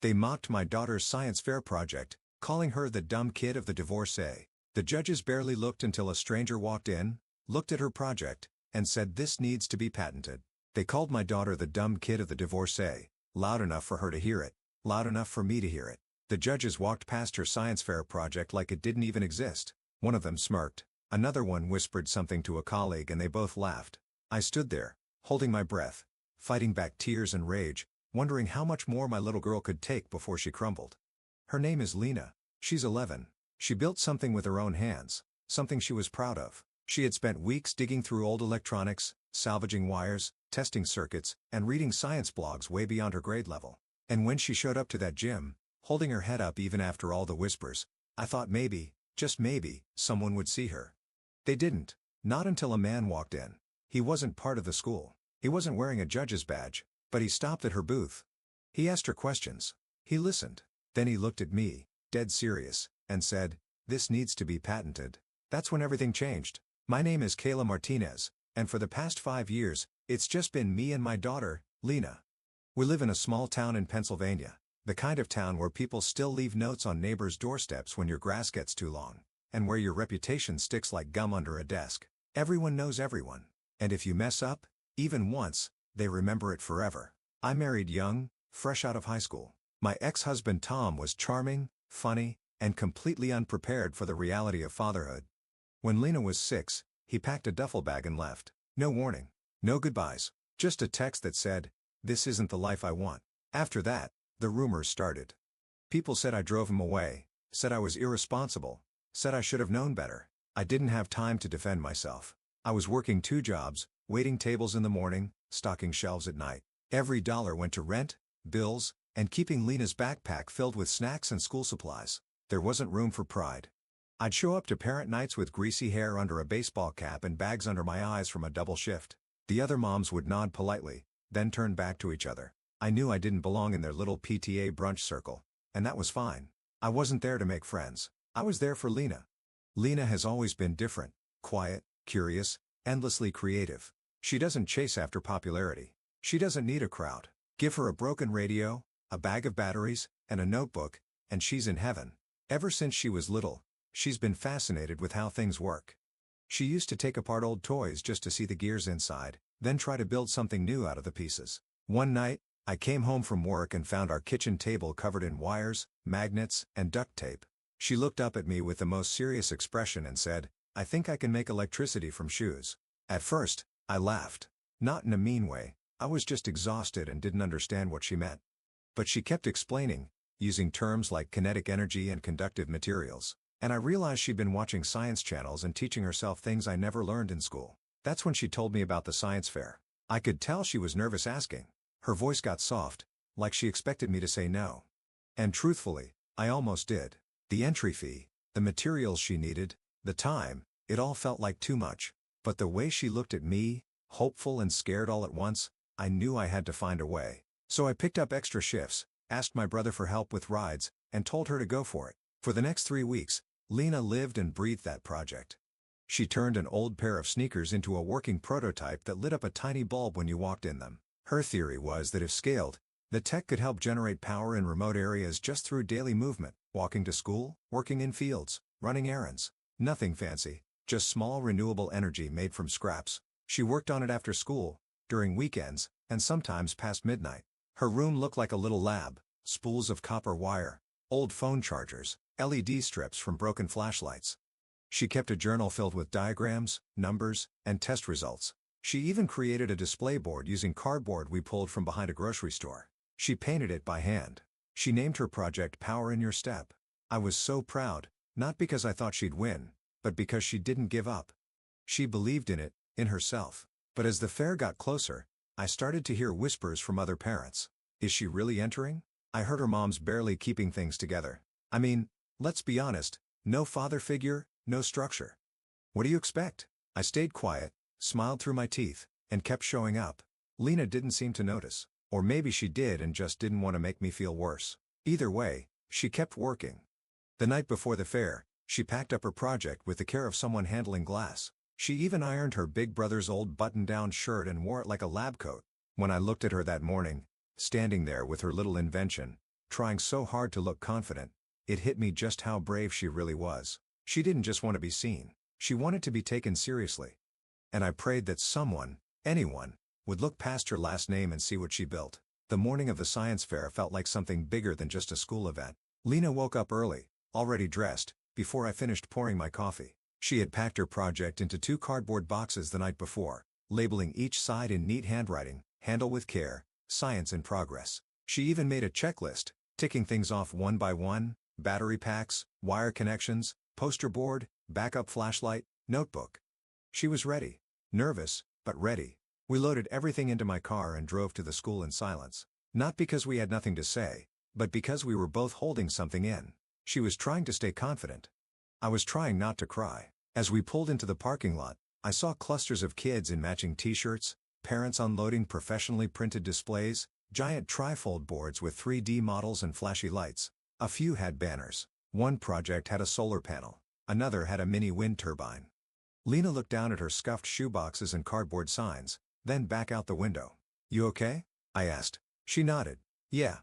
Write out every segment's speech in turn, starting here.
They mocked my daughter's science fair project, calling her the dumb kid of the divorcee. The judges barely looked until a stranger walked in, looked at her project, and said this needs to be patented. They called my daughter the dumb kid of the divorcee, loud enough for her to hear it, loud enough for me to hear it. The judges walked past her science fair project like it didn't even exist. One of them smirked. Another one whispered something to a colleague and they both laughed. I stood there, holding my breath, fighting back tears and rage, wondering how much more my little girl could take before she crumbled. Her name is Lena. She's 11. She built something with her own hands, something she was proud of. She had spent weeks digging through old electronics, salvaging wires, testing circuits, and reading science blogs way beyond her grade level. And when she showed up to that gym, holding her head up even after all the whispers, I thought maybe, just maybe, someone would see her. They didn't. Not until a man walked in. He wasn't part of the school. He wasn't wearing a judge's badge, but he stopped at her booth. He asked her questions. He listened. Then he looked at me, dead serious, and said, "This needs to be patented." That's when everything changed. My name is Kayla Martinez, and for the past 5 years, it's just been me and my daughter, Lena. We live in a small town in Pennsylvania, the kind of town where people still leave notes on neighbors' doorsteps when your grass gets too long, and where your reputation sticks like gum under a desk. Everyone knows everyone, and if you mess up, even once, they remember it forever. I married young, fresh out of high school. My ex-husband Tom was charming, funny, and completely unprepared for the reality of fatherhood. When Lena was 6, he packed a duffel bag and left. No warning. No goodbyes. Just a text that said, "This isn't the life I want." After that, the rumors started. People said I drove him away, said I was irresponsible, said I should have known better. I didn't have time to defend myself. I was working 2 jobs, waiting tables in the morning, stocking shelves at night. Every dollar went to rent, bills, and keeping Lena's backpack filled with snacks and school supplies. There wasn't room for pride. I'd show up to parent nights with greasy hair under a baseball cap and bags under my eyes from a double shift. The other moms would nod politely, then turn back to each other. I knew I didn't belong in their little PTA brunch circle, and that was fine. I wasn't there to make friends. I was there for Lena. Lena has always been different, quiet, curious, endlessly creative. She doesn't chase after popularity. She doesn't need a crowd. Give her a broken radio, a bag of batteries, and a notebook, and she's in heaven. Ever since she was little, she's been fascinated with how things work. She used to take apart old toys just to see the gears inside, then try to build something new out of the pieces. One night, I came home from work and found our kitchen table covered in wires, magnets, and duct tape. She looked up at me with the most serious expression and said, "I think I can make electricity from shoes." At first, I laughed. Not in a mean way, I was just exhausted and didn't understand what she meant. But she kept explaining, using terms like kinetic energy and conductive materials. And I realized she'd been watching science channels and teaching herself things I never learned in school. That's when she told me about the science fair. I could tell she was nervous asking. Her voice got soft, like she expected me to say no. And truthfully, I almost did. The entry fee, the materials she needed, the time, it all felt like too much. But the way she looked at me, hopeful and scared all at once, I knew I had to find a way. So I picked up extra shifts, asked my brother for help with rides, and told her to go for it. For the next 3 weeks, Lena lived and breathed that project. She turned an old pair of sneakers into a working prototype that lit up a tiny bulb when you walked in them. Her theory was that if scaled, the tech could help generate power in remote areas just through daily movement, walking to school, working in fields, running errands. Nothing fancy, just small renewable energy made from scraps. She worked on it after school, during weekends, and sometimes past midnight. Her room looked like a little lab, spools of copper wire, old phone chargers, LED strips from broken flashlights. She kept a journal filled with diagrams, numbers, and test results. She even created a display board using cardboard we pulled from behind a grocery store. She painted it by hand. She named her project Power in Your Step. I was so proud, not because I thought she'd win, but because she didn't give up. She believed in it, in herself. But as the fair got closer, I started to hear whispers from other parents. Is she really entering? I heard her mom's barely keeping things together. I mean, let's be honest, no father figure, no structure. What do you expect? I stayed quiet, smiled through my teeth, and kept showing up. Lena didn't seem to notice. Or maybe she did and just didn't want to make me feel worse. Either way, she kept working. The night before the fair, she packed up her project with the care of someone handling glass. She even ironed her big brother's old button-down shirt and wore it like a lab coat. When I looked at her that morning, standing there with her little invention, trying so hard to look confident. It hit me just how brave she really was. She didn't just want to be seen. She wanted to be taken seriously. And I prayed that someone, anyone, would look past her last name and see what she built. The morning of the science fair felt like something bigger than just a school event. Lena woke up early, already dressed, before I finished pouring my coffee. She had packed her project into 2 cardboard boxes the night before, labeling each side in neat handwriting, "Handle with care, science in progress." She even made a checklist, ticking things off one by one: battery packs, wire connections, poster board, backup flashlight, notebook. She was ready. Nervous, but ready. We loaded everything into my car and drove to the school in silence. Not because we had nothing to say, but because we were both holding something in. She was trying to stay confident. I was trying not to cry. As we pulled into the parking lot, I saw clusters of kids in matching t-shirts, parents unloading professionally printed displays, giant trifold boards with 3D models and flashy lights. A few had banners. One project had a solar panel. Another had a mini wind turbine. Lena looked down at her scuffed shoeboxes and cardboard signs, then back out the window. "You okay?" I asked. She nodded. "Yeah.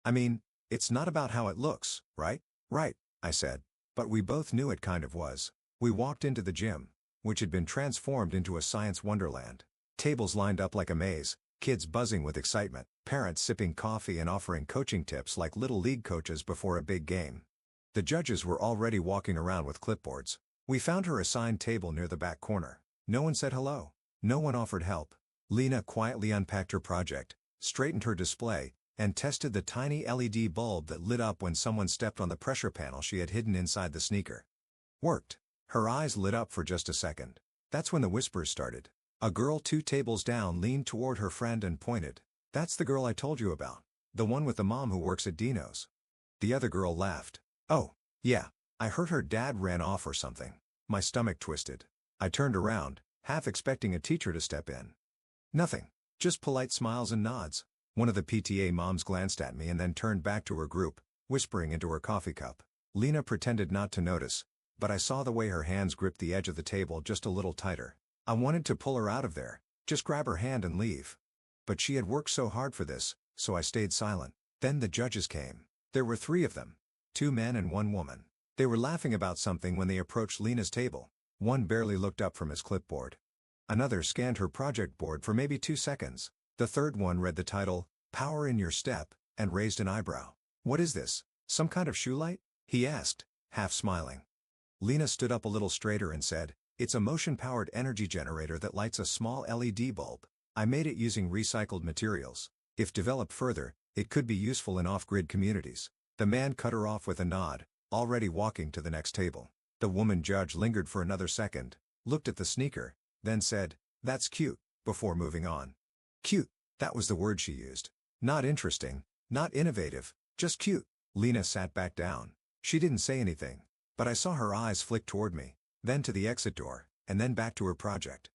I mean, it's not about how it looks, right?" "Right," I said. But we both knew it kind of was. We walked into the gym, which had been transformed into a science wonderland. Tables lined up like a maze, kids buzzing with excitement, parents sipping coffee and offering coaching tips like little league coaches before a big game. The judges were already walking around with clipboards. We found her assigned table near the back corner. No one said hello. No one offered help. Lena quietly unpacked her project, straightened her display, and tested the tiny LED bulb that lit up when someone stepped on the pressure panel she had hidden inside the sneaker. Worked. Her eyes lit up for just a second. That's when the whispers started. A girl 2 tables down leaned toward her friend and pointed. "That's the girl I told you about. The one with the mom who works at Dino's." The other girl laughed. "Oh, yeah. I heard her dad ran off or something." My stomach twisted. I turned around, half expecting a teacher to step in. Nothing. Just polite smiles and nods. One of the PTA moms glanced at me and then turned back to her group, whispering into her coffee cup. Lena pretended not to notice, but I saw the way her hands gripped the edge of the table just a little tighter. I wanted to pull her out of there, just grab her hand and leave. But she had worked so hard for this, so I stayed silent. Then the judges came. There were 3 of them. 2 men and 1 woman. They were laughing about something when they approached Lena's table. One barely looked up from his clipboard. Another scanned her project board for maybe 2 seconds. The third one read the title, "Power in Your Step," and raised an eyebrow. "What is this? Some kind of shoe light?" he asked, half smiling. Lena stood up a little straighter and said, "It's a motion-powered energy generator that lights a small LED bulb. I made it using recycled materials. If developed further, it could be useful in off-grid communities." The man cut her off with a nod, already walking to the next table. The woman judge lingered for another second, looked at the sneaker, then said, "That's cute," before moving on. Cute, that was the word she used. Not interesting, not innovative, just cute. Lena sat back down. She didn't say anything, but I saw her eyes flick toward me, then to the exit door, and then back to her project.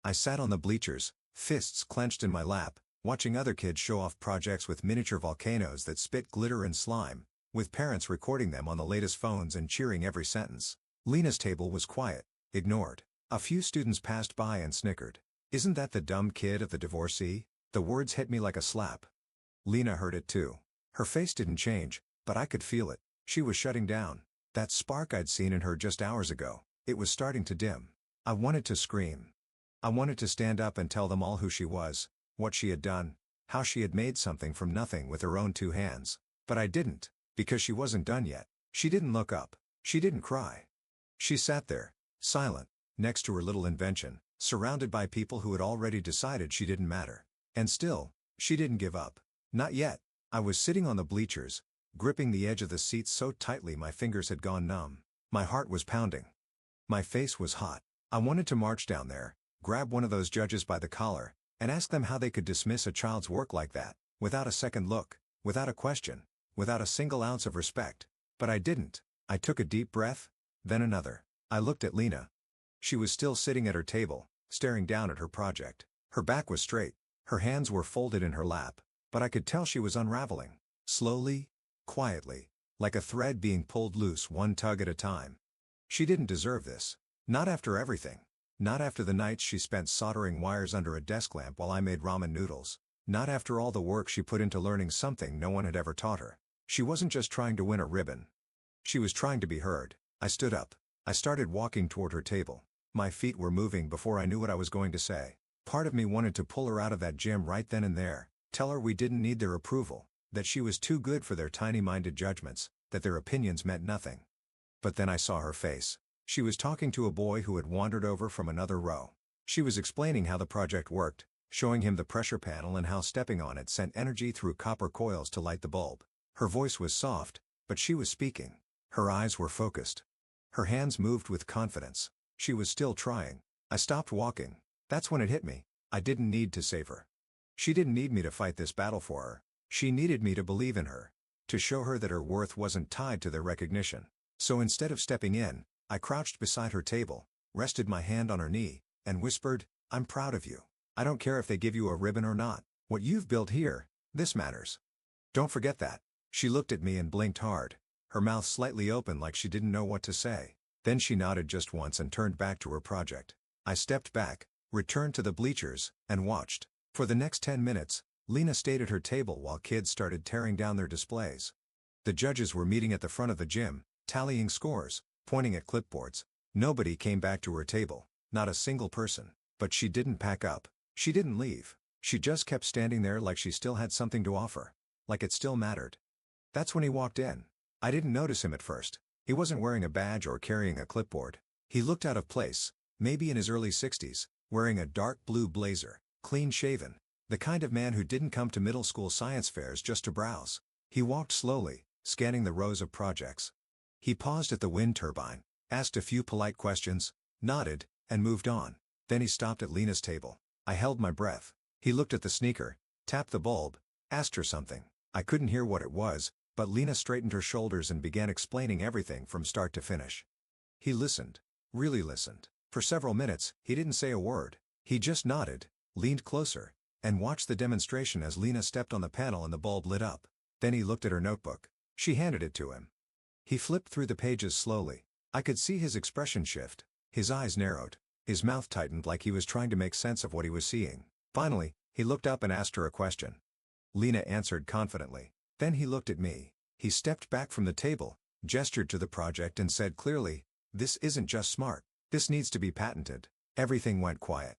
I sat on the bleachers, fists clenched in my lap, watching other kids show off projects with miniature volcanoes that spit glitter and slime, with parents recording them on the latest phones and cheering every sentence. Lena's table was quiet, ignored. A few students passed by and snickered. "Isn't that the dumb kid of the divorcee?" The words hit me like a slap. Lena heard it too. Her face didn't change, but I could feel it. She was shutting down. That spark I'd seen in her just hours ago, it was starting to dim. I wanted to scream. I wanted to stand up and tell them all who she was, what she had done, how she had made something from nothing with her own 2 hands. But I didn't, because she wasn't done yet. She didn't look up. She didn't cry. She sat there, silent, next to her little invention, surrounded by people who had already decided she didn't matter. And still, she didn't give up. Not yet. I was sitting on the bleachers, gripping the edge of the seat so tightly my fingers had gone numb. My heart was pounding. My face was hot. I wanted to march down there, grab one of those judges by the collar, and ask them how they could dismiss a child's work like that, without a second look, without a question, without a single ounce of respect. But I didn't. I took a deep breath, then another. I looked at Lena. She was still sitting at her table, staring down at her project. Her back was straight, her hands were folded in her lap, but I could tell she was unraveling. Slowly, quietly, like a thread being pulled loose one tug at a time. She didn't deserve this. Not after everything. Not after the nights she spent soldering wires under a desk lamp while I made ramen noodles. Not after all the work she put into learning something no one had ever taught her. She wasn't just trying to win a ribbon. She was trying to be heard. I stood up. I started walking toward her table. My feet were moving before I knew what I was going to say. Part of me wanted to pull her out of that gym right then and there, tell her we didn't need their approval, that she was too good for their tiny-minded judgments, that their opinions meant nothing. But then I saw her face. She was talking to a boy who had wandered over from another row. She was explaining how the project worked, showing him the pressure panel and how stepping on it sent energy through copper coils to light the bulb. Her voice was soft, but she was speaking. Her eyes were focused. Her hands moved with confidence. She was still trying. I stopped walking. That's when it hit me. I didn't need to save her. She didn't need me to fight this battle for her. She needed me to believe in her, to show her that her worth wasn't tied to their recognition. So instead of stepping in, I crouched beside her table, rested my hand on her knee, and whispered, "I'm proud of you. I don't care if they give you a ribbon or not. What you've built here, this matters. Don't forget that." She looked at me and blinked hard, her mouth slightly open like she didn't know what to say. Then she nodded just once and turned back to her project. I stepped back, returned to the bleachers, and watched. For the next 10 minutes, Lena stayed at her table while kids started tearing down their displays. The judges were meeting at the front of the gym, tallying scores, pointing at clipboards. Nobody came back to her table, not a single person. But she didn't pack up. She didn't leave. She just kept standing there like she still had something to offer. Like it still mattered. That's when he walked in. I didn't notice him at first. He wasn't wearing a badge or carrying a clipboard. He looked out of place, maybe in his early 60s, wearing a dark blue blazer, clean-shaven, the kind of man who didn't come to middle school science fairs just to browse. He walked slowly, scanning the rows of projects. He paused at the wind turbine, asked a few polite questions, nodded, and moved on. Then he stopped at Lena's table. I held my breath. He looked at the sneaker, tapped the bulb, asked her something. I couldn't hear what it was, but Lena straightened her shoulders and began explaining everything from start to finish. He listened. Really listened. For several minutes, he didn't say a word. He just nodded, leaned closer, and watched the demonstration as Lena stepped on the panel and the bulb lit up. Then he looked at her notebook. She handed it to him. He flipped through the pages slowly. I could see his expression shift. His eyes narrowed. His mouth tightened like he was trying to make sense of what he was seeing. Finally, he looked up and asked her a question. Lena answered confidently. Then he looked at me. He stepped back from the table, gestured to the project and said clearly, "This isn't just smart. This needs to be patented." Everything went quiet.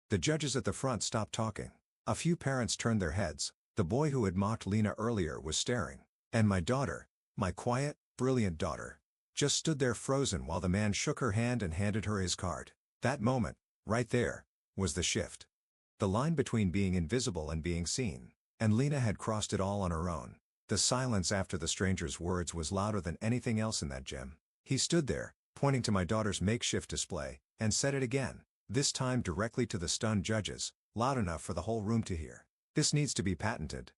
The judges at the front stopped talking. A few parents turned their heads. The boy who had mocked Lena earlier was staring. And my daughter, my quiet, brilliant daughter, just stood there frozen while the man shook her hand and handed her his card. That moment, right there, was the shift. The line between being invisible and being seen. And Lena had crossed it all on her own. The silence after the stranger's words was louder than anything else in that gym. He stood there, pointing to my daughter's makeshift display, and said it again, this time directly to the stunned judges, loud enough for the whole room to hear. "This needs to be patented."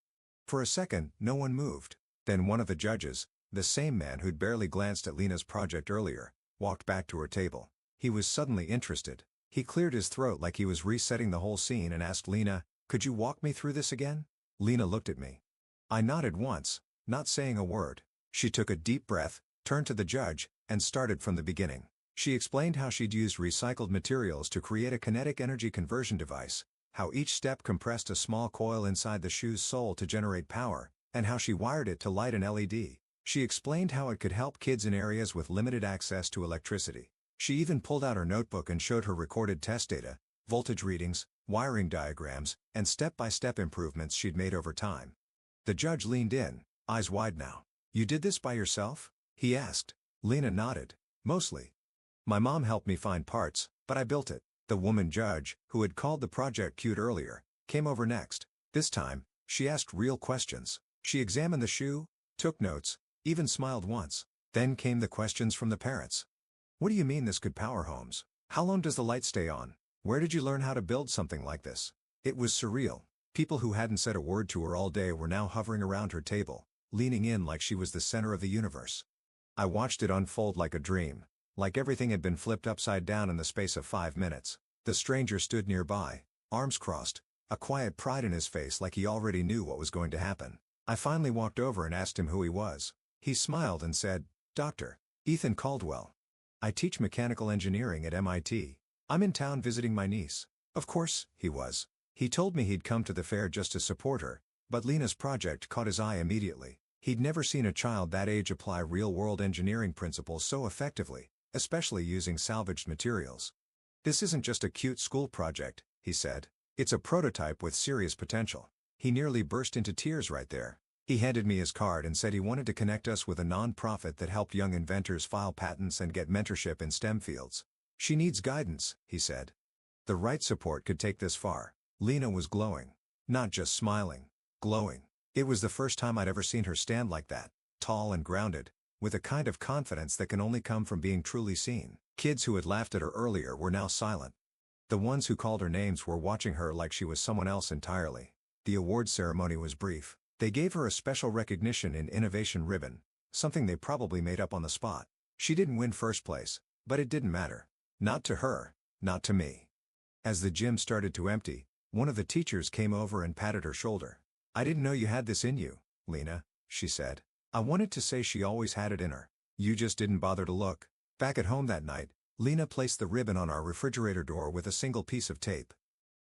For a second, no one moved. Then one of the judges, the same man who'd barely glanced at Lena's project earlier, walked back to her table. He was suddenly interested. He cleared his throat like he was resetting the whole scene and asked Lena, "Could you walk me through this again?" Lena looked at me. I nodded once, not saying a word. She took a deep breath, turned to the judge, and started from the beginning. She explained how she'd used recycled materials to create a kinetic energy conversion device, how each step compressed a small coil inside the shoe's sole to generate power, and how she wired it to light an LED. She explained how it could help kids in areas with limited access to electricity. She even pulled out her notebook and showed her recorded test data, voltage readings, wiring diagrams, and step-by-step improvements she'd made over time. The judge leaned in, eyes wide now. "You did this by yourself?" he asked. Lena nodded. "Mostly. My mom helped me find parts, but I built it." The woman judge, who had called the project cute earlier, came over next. This time, she asked real questions. She examined the shoe, took notes, even smiled once. Then came the questions from the parents. "What do you mean this could power homes? How long does the light stay on? Where did you learn how to build something like this?" It was surreal. People who hadn't said a word to her all day were now hovering around her table, leaning in like she was the center of the universe. I watched it unfold like a dream, like everything had been flipped upside down in the space of 5 minutes. The stranger stood nearby, arms crossed, a quiet pride in his face like he already knew what was going to happen. I finally walked over and asked him who he was. He smiled and said, "Dr. Ethan Caldwell. I teach mechanical engineering at MIT. I'm in town visiting my niece." Of course, he was. He told me he'd come to the fair just to support her, but Lena's project caught his eye immediately. He'd never seen a child that age apply real-world engineering principles so effectively, especially using salvaged materials. "This isn't just a cute school project," he said. "It's a prototype with serious potential." He nearly burst into tears right there. He handed me his card and said he wanted to connect us with a non-profit that helped young inventors file patents and get mentorship in STEM fields. "She needs guidance," he said. "The right support could take this far." Lena was glowing. Not just smiling. Glowing. It was the first time I'd ever seen her stand like that, tall and grounded, with a kind of confidence that can only come from being truly seen. Kids who had laughed at her earlier were now silent. The ones who called her names were watching her like she was someone else entirely. The awards ceremony was brief. They gave her a special recognition in innovation ribbon, something they probably made up on the spot. She didn't win first place, but it didn't matter. Not to her, not to me. As the gym started to empty, one of the teachers came over and patted her shoulder. "I didn't know you had this in you, Lena," she said. "I wanted to say she always had it in her. You just didn't bother to look." Back at home that night, Lena placed the ribbon on our refrigerator door with a single piece of tape.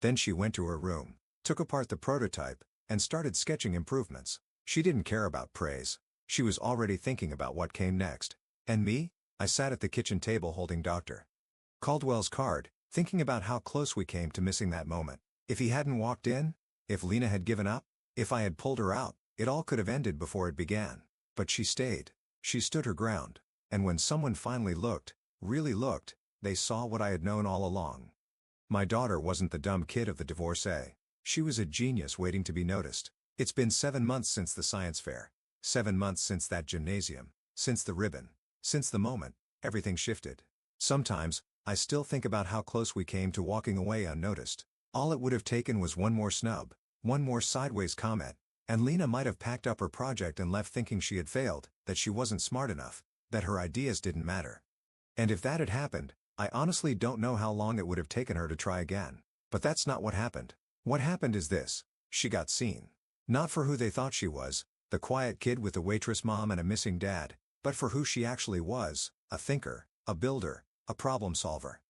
Then she went to her room, took apart the prototype, and started sketching improvements. She didn't care about praise. She was already thinking about what came next. And me? I sat at the kitchen table holding Dr. Caldwell's card, thinking about how close we came to missing that moment. If he hadn't walked in? If Lena had given up? If I had pulled her out, it all could have ended before it began. But she stayed. She stood her ground. And when someone finally looked, really looked, they saw what I had known all along. My daughter wasn't the dumb kid of the divorcee. She was a genius waiting to be noticed. It's been 7 months since the science fair. 7 months since that gymnasium. Since the ribbon. Since the moment, everything shifted. Sometimes, I still think about how close we came to walking away unnoticed. All it would have taken was one more snub, one more sideways comment, and Lena might have packed up her project and left thinking she had failed, that she wasn't smart enough, that her ideas didn't matter. And if that had happened, I honestly don't know how long it would have taken her to try again. But that's not what happened. What happened is this: she got seen. Not for who they thought she was, the quiet kid with a waitress mom and a missing dad, but for who she actually was, a thinker, a builder, a problem solver.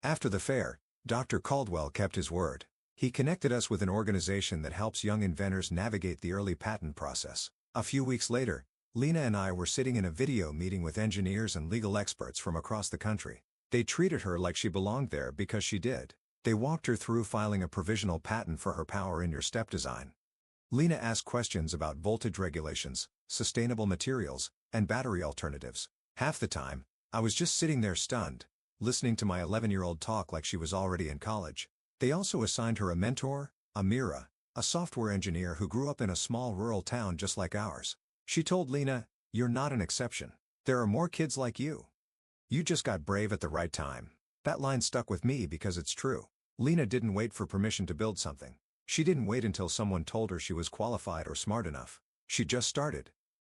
After the fair, Dr. Caldwell kept his word. He connected us with an organization that helps young inventors navigate the early patent process. A few weeks later, Lena and I were sitting in a video meeting with engineers and legal experts from across the country. They treated her like she belonged there because she did. They walked her through filing a provisional patent for her power in your step design. Lena asked questions about voltage regulations, sustainable materials, and battery alternatives. Half the time, I was just sitting there stunned, listening to my 11-year-old talk like she was already in college. They also assigned her a mentor, Amira, a software engineer who grew up in a small rural town just like ours. She told Lena, "You're not an exception. There are more kids like you. You just got brave at the right time." That line stuck with me because it's true. Lena didn't wait for permission to build something. She didn't wait until someone told her she was qualified or smart enough. She just started.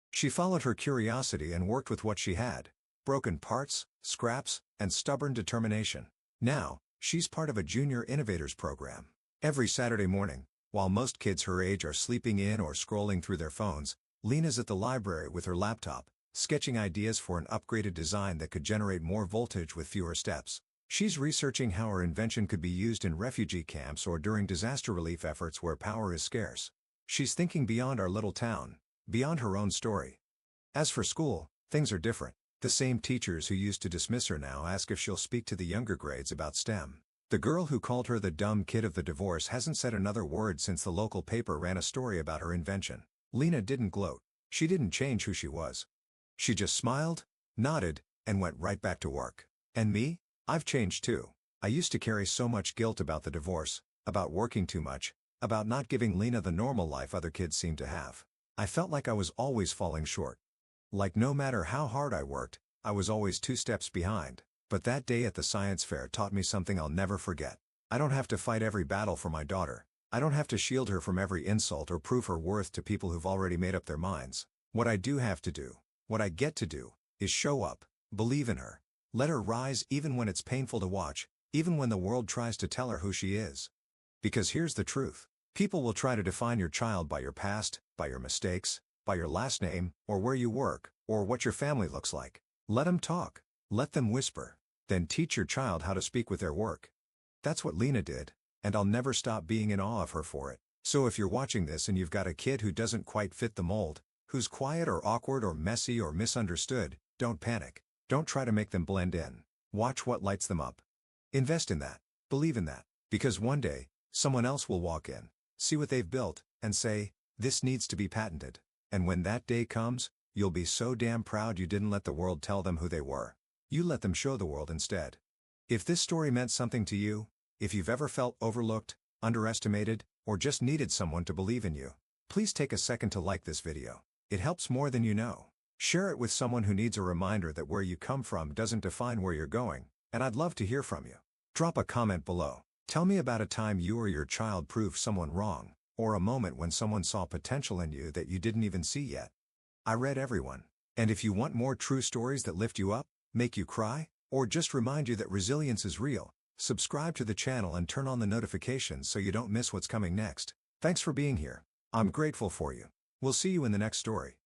She followed her curiosity and worked with what she had: broken parts, scraps, and stubborn determination. Now, she's part of a Junior Innovators program. Every Saturday morning, while most kids her age are sleeping in or scrolling through their phones, Lena's at the library with her laptop, sketching ideas for an upgraded design that could generate more voltage with fewer steps. She's researching how her invention could be used in refugee camps or during disaster relief efforts where power is scarce. She's thinking beyond our little town, beyond her own story. As for school, things are different. The same teachers who used to dismiss her now ask if she'll speak to the younger grades about STEM. The girl who called her the dumb kid of the divorce hasn't said another word since the local paper ran a story about her invention. Lena didn't gloat. She didn't change who she was. She just smiled, nodded, and went right back to work. And me? I've changed too. I used to carry so much guilt about the divorce, about working too much, about not giving Lena the normal life other kids seem to have. I felt like I was always falling short. Like no matter how hard I worked, I was always 2 steps behind. But that day at the science fair taught me something I'll never forget. I don't have to fight every battle for my daughter. I don't have to shield her from every insult or prove her worth to people who've already made up their minds. What I do have to do, what I get to do, is show up, believe in her. Let her rise even when it's painful to watch, even when the world tries to tell her who she is. Because here's the truth. People will try to define your child by your past, by your mistakes, by your last name, or where you work, or what your family looks like. Let them talk. Let them whisper. Then teach your child how to speak with their work. That's what Lena did, and I'll never stop being in awe of her for it. So if you're watching this and you've got a kid who doesn't quite fit the mold, who's quiet or awkward or messy or misunderstood, don't panic. Don't try to make them blend in. Watch what lights them up. Invest in that. Believe in that. Because one day, someone else will walk in, see what they've built, and say, "This needs to be patented." And when that day comes, you'll be so damn proud you didn't let the world tell them who they were. You let them show the world instead. If this story meant something to you, if you've ever felt overlooked, underestimated, or just needed someone to believe in you, please take a second to like this video. It helps more than you know. Share it with someone who needs a reminder that where you come from doesn't define where you're going, and I'd love to hear from you. Drop a comment below. Tell me about a time you or your child proved someone wrong, or a moment when someone saw potential in you that you didn't even see yet. I read everyone. And if you want more true stories that lift you up, make you cry, or just remind you that resilience is real, subscribe to the channel and turn on the notifications so you don't miss what's coming next. Thanks for being here. I'm grateful for you. We'll see you in the next story.